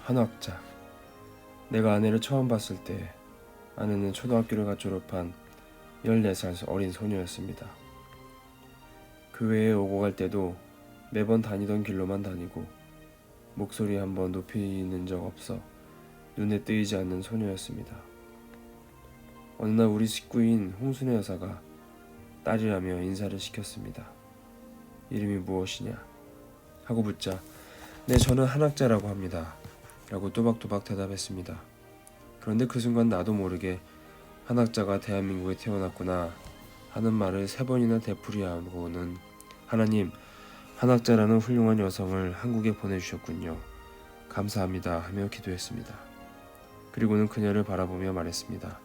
한학자. 내가 아내를 처음 봤을 때 아내는 초등학교를 갓 졸업한 14살 어린 소녀였습니다. 그 외에 오고 갈 때도 매번 다니던 길로만 다니고 목소리 한번 높이는 적 없어 눈에 띄지 않는 소녀였습니다. 어느 날 우리 식구인 홍순애 여사가 딸이라며 인사를 시켰습니다. 이름이 무엇이냐 하고 묻자 네 저는 한학자라고 합니다 라고 또박또박 대답했습니다. 그런데 그 순간 나도 모르게 한학자가 대한민국에 태어났구나 하는 말을 3번이나 되풀이하고는 하나님, 한학자라는 훌륭한 여성을 한국에 보내주셨군요. 감사합니다 하며 기도했습니다. 그리고는 그녀를 바라보며 말했습니다.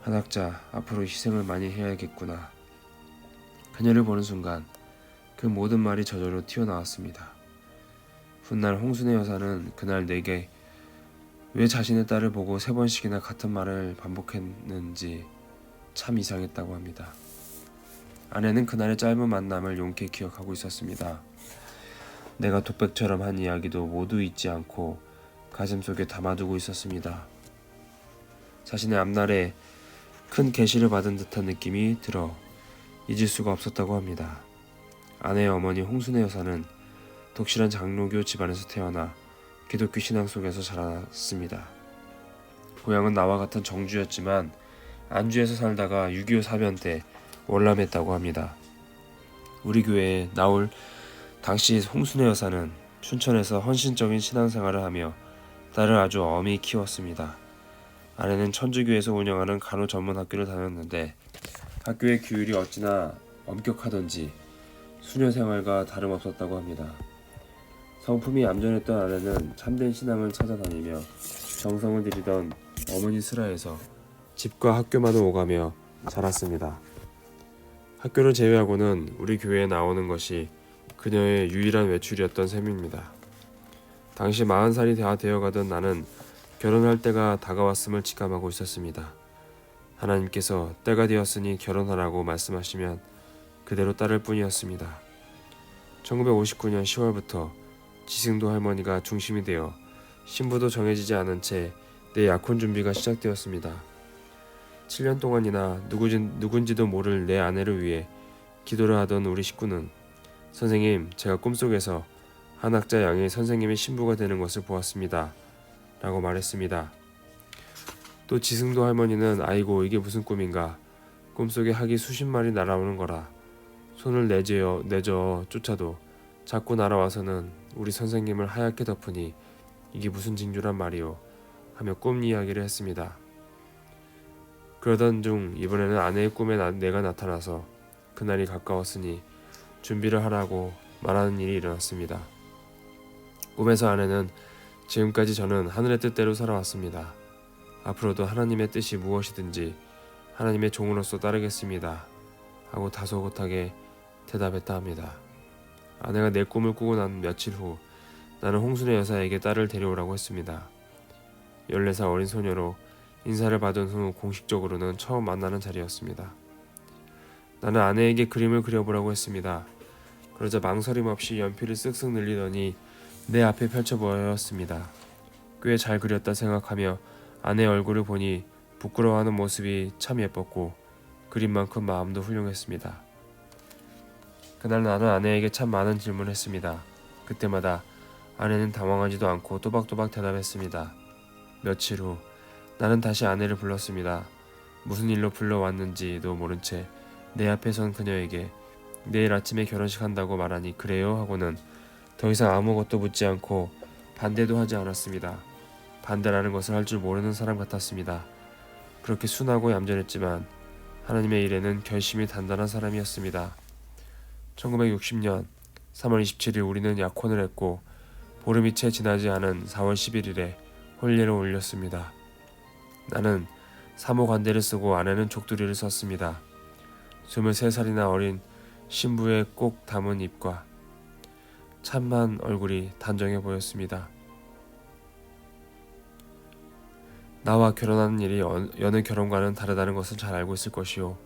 한학자, 앞으로 희생을 많이 해야겠구나. 그녀를 보는 순간 그 모든 말이 저절로 튀어나왔습니다. 훗날 홍순애 여사는 그날 내게 왜 자신의 딸을 보고 3번씩이나 같은 말을 반복했는지 참 이상했다고 합니다. 아내는 그날의 짧은 만남을 용케 기억하고 있었습니다. 내가 독백처럼 한 이야기도 모두 잊지 않고 가슴속에 담아두고 있었습니다. 자신의 앞날에 큰 계시를 받은 듯한 느낌이 들어 잊을 수가 없었다고 합니다. 아내의 어머니 홍순애 여사는 독실한 장로교 집안에서 태어나 기독교 신앙 속에서 자랐습니다. 고향은 나와 같은 정주였지만 안주에서 살다가 6.25 사변 때 월남했다고 합니다. 우리 교회에 나올 당시 홍순애 여사는 춘천에서 헌신적인 신앙생활을 하며 딸을 아주 엄히 키웠습니다. 아내는 천주교에서 운영하는 간호 전문 학교를 다녔는데 학교의 규율이 어찌나 엄격하던지 수녀 생활과 다름없었다고 합니다. 성품이 얌전했던 아내는 참된 신앙을 찾아다니며 정성을 들이던 어머니 슬하에서 집과 학교마다 오가며 자랐습니다. 학교를 제외하고는 우리 교회에 나오는 것이 그녀의 유일한 외출이었던 셈입니다. 당시 40살이 다 되어가던 나는 결혼할 때가 다가왔음을 직감하고 있었습니다. 하나님께서 때가 되었으니 결혼하라고 말씀하시면 그대로 따를 뿐이었습니다. 1959년 10월부터 지승도 할머니가 중심이 되어 신부도 정해지지 않은 채 내 약혼 준비가 시작되었습니다. 7년 동안이나 누군지도 모를 내 아내를 위해 기도를 하던 우리 식구는 선생님, 제가 꿈속에서 한학자 양의 선생님의 신부가 되는 것을 보았습니다. 라고 말했습니다. 또 지승도 할머니는 아이고 이게 무슨 꿈인가. 꿈속에 학이 수십 마리 날아오는 거라. 손을 내저 쫓아도 자꾸 날아와서는 우리 선생님을 하얗게 덮으니 이게 무슨 징조란 말이오 하며 꿈 이야기를 했습니다. 그러던 중 이번에는 아내의 꿈에 내가 나타나서 그날이 가까웠으니 준비를 하라고 말하는 일이 일어났습니다. 꿈에서 아내는 지금까지 저는 하늘의 뜻대로 살아왔습니다. 앞으로도 하나님의 뜻이 무엇이든지 하나님의 종으로서 따르겠습니다. 하고 다소곳하게 대답했다 합니다. 아내가 내 꿈을 꾸고 난 며칠 후 나는 홍순애 여사에게 딸을 데려오라고 했습니다. 14살 어린 소녀로 인사를 받은 후 공식적으로는 처음 만나는 자리였습니다. 나는 아내에게 그림을 그려보라고 했습니다. 그러자 망설임 없이 연필을 쓱쓱 늘리더니 내 앞에 펼쳐 보였습니다. 꽤 잘 그렸다 생각하며 아내의 얼굴을 보니 부끄러워하는 모습이 참 예뻤고 그림만큼 마음도 훌륭했습니다. 그날 나는 아내에게 참 많은 질문을 했습니다. 그때마다 아내는 당황하지도 않고 또박또박 대답했습니다. 며칠 후 나는 다시 아내를 불렀습니다. 무슨 일로 불러왔는지도 모른 채 내 앞에 선 그녀에게 내일 아침에 결혼식 한다고 말하니 그래요? 하고는 더 이상 아무것도 묻지 않고 반대도 하지 않았습니다. 반대라는 것을 할 줄 모르는 사람 같았습니다. 그렇게 순하고 얌전했지만 하나님의 일에는 결심이 단단한 사람이었습니다. 1960년 3월 27일 우리는 약혼을 했고 보름이 채 지나지 않은 4월 11일에 혼례를 올렸습니다. 나는 사모 관대를 쓰고 아내는 족두리를 썼습니다. 23살이나 어린 신부의 꼭 담은 입과 참한 얼굴이 단정해 보였습니다. 나와 결혼하는 일이 여느 결혼과는 다르다는 것을 잘 알고 있을 것이요.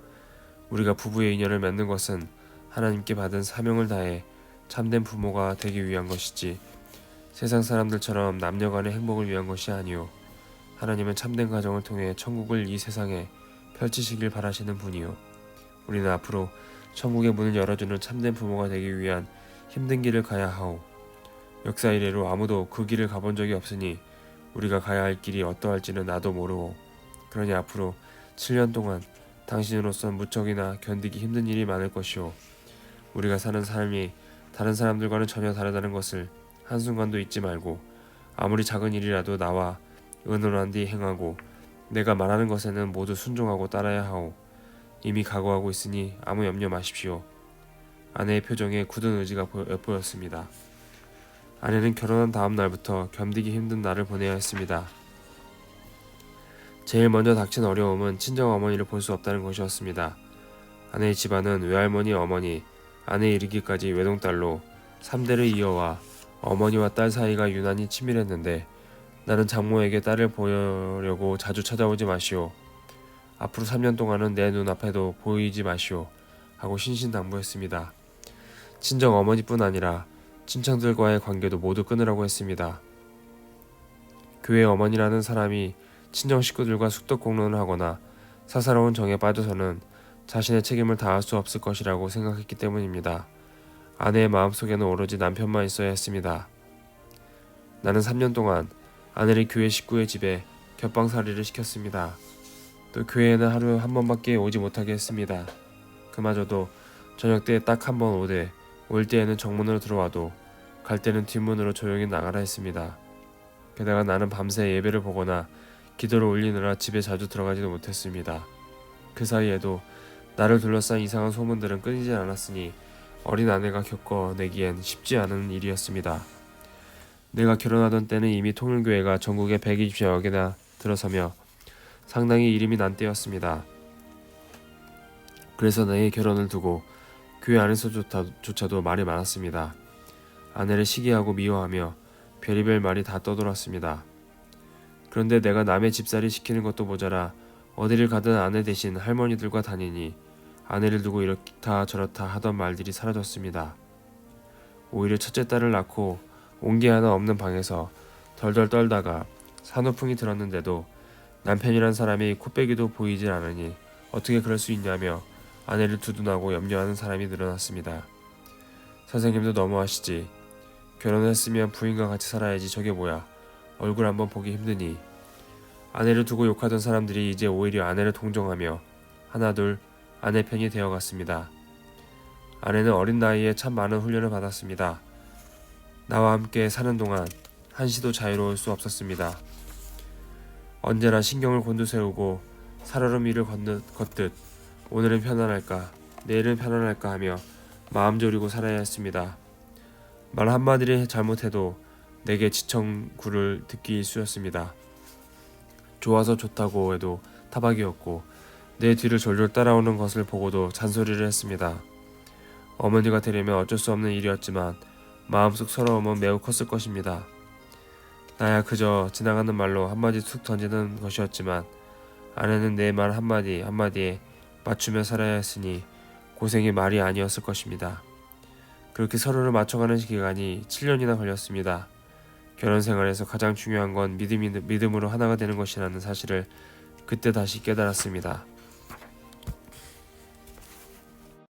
우리가 부부의 인연을 맺는 것은 하나님께 받은 사명을 다해 참된 부모가 되기 위한 것이지 세상 사람들처럼 남녀 간의 행복을 위한 것이 아니요 하나님은 참된 가정을 통해 천국을 이 세상에 펼치시길 바라시는 분이요 우리는 앞으로 천국의 문을 열어주는 참된 부모가 되기 위한 힘든 길을 가야 하오. 역사 이래로 아무도 그 길을 가본 적이 없으니 우리가 가야 할 길이 어떠할지는 나도 모르오. 그러니 앞으로 7년 동안 당신으로선 무척이나 견디기 힘든 일이 많을 것이오. 우리가 사는 삶이 다른 사람들과는 전혀 다르다는 것을 한순간도 잊지 말고 아무리 작은 일이라도 나와 의논한 뒤 행하고 내가 말하는 것에는 모두 순종하고 따라야 하오. 이미 각오하고 있으니 아무 염려 마십시오. 아내의 표정에 굳은 의지가 엿보였습니다. 아내는 결혼한 다음 날부터 견디기 힘든 날을 보내야 했습니다. 제일 먼저 닥친 어려움은 친정어머니를 볼 수 없다는 것이었습니다. 아내의 집안은 외할머니, 어머니, 아내 이르기까지 외동딸로 3대를 이어와 어머니와 딸 사이가 유난히 치밀했는데 나는 장모에게 딸을 보려고 자주 찾아오지 마시오. 앞으로 3년 동안은 내 눈앞에도 보이지 마시오. 하고 신신당부했습니다. 친정 어머니뿐 아니라 친척들과의 관계도 모두 끊으라고 했습니다. 교회 어머니라는 사람이 친정 식구들과 숙덕 공론을 하거나 사사로운 정에 빠져서는 자신의 책임을 다할 수 없을 것이라고 생각했기 때문입니다. 아내의 마음속에는 오로지 남편만 있어야 했습니다. 나는 3년 동안 아내를 교회 식구의 집에 겹방살이를 시켰습니다. 또 교회에는 하루에 한 번밖에 오지 못하게 했습니다. 그마저도 저녁 때 딱 한 번 오되 올 때에는 정문으로 들어와도 갈 때는 뒷문으로 조용히 나가라 했습니다. 게다가 나는 밤새 예배를 보거나 기도를 올리느라 집에 자주 들어가지도 못했습니다. 그 사이에도 나를 둘러싼 이상한 소문들은 끊이지 않았으니 어린 아내가 겪어내기엔 쉽지 않은 일이었습니다. 내가 결혼하던 때는 이미 통일교회가 전국에 120여 개나 들어서며 상당히 이름이 난 때였습니다. 그래서 내 결혼을 두고 교회 안에서조차도 말이 많았습니다. 아내를 시기하고 미워하며 별의별 말이 다 떠돌았습니다. 그런데 내가 남의 집살이 시키는 것도 모자라 어디를 가든 아내 대신 할머니들과 다니니 아내를 두고 이렇다 저렇다 하던 말들이 사라졌습니다. 오히려 첫째 딸을 낳고 온기 하나 없는 방에서 덜덜 떨다가 산후풍이 들었는데도 남편이란 사람이 코빼기도 보이질 않으니 어떻게 그럴 수 있냐며 아내를 두둔하고 염려하는 사람이 늘어났습니다. 선생님도 너무하시지. 결혼했으면 부인과 같이 살아야지 저게 뭐야. 얼굴 한번 보기 힘드니. 아내를 두고 욕하던 사람들이 이제 오히려 아내를 동정하며 하나둘 아내 편이 되어갔습니다. 아내는 어린 나이에 참 많은 훈련을 받았습니다. 나와 함께 사는 동안 한시도 자유로울 수 없었습니다. 언제나 신경을 곤두세우고 살얼음 위를 걷듯 오늘은 편안할까 내일은 편안할까 하며 마음 졸이고 살아야 했습니다. 말 한마디를 잘못해도 내게 지청구를 듣기 일쑤였습니다. 좋아서 좋다고 해도 타박이었고 내 뒤를 졸졸 따라오는 것을 보고도 잔소리를 했습니다. 어머니가 되려면 어쩔 수 없는 일이었지만 마음속 서러움은 매우 컸을 것입니다. 나야 그저 지나가는 말로 한마디 툭 던지는 것이었지만 아내는 내 말 한마디 한마디에 맞추며 살아야 했으니 고생이 말이 아니었을 것입니다. 그렇게 서로를 맞춰가는 기간이 7년이나 걸렸습니다. 결혼 생활에서 가장 중요한 건 믿음으로 하나가 되는 것이라는 사실을 그때 다시 깨달았습니다.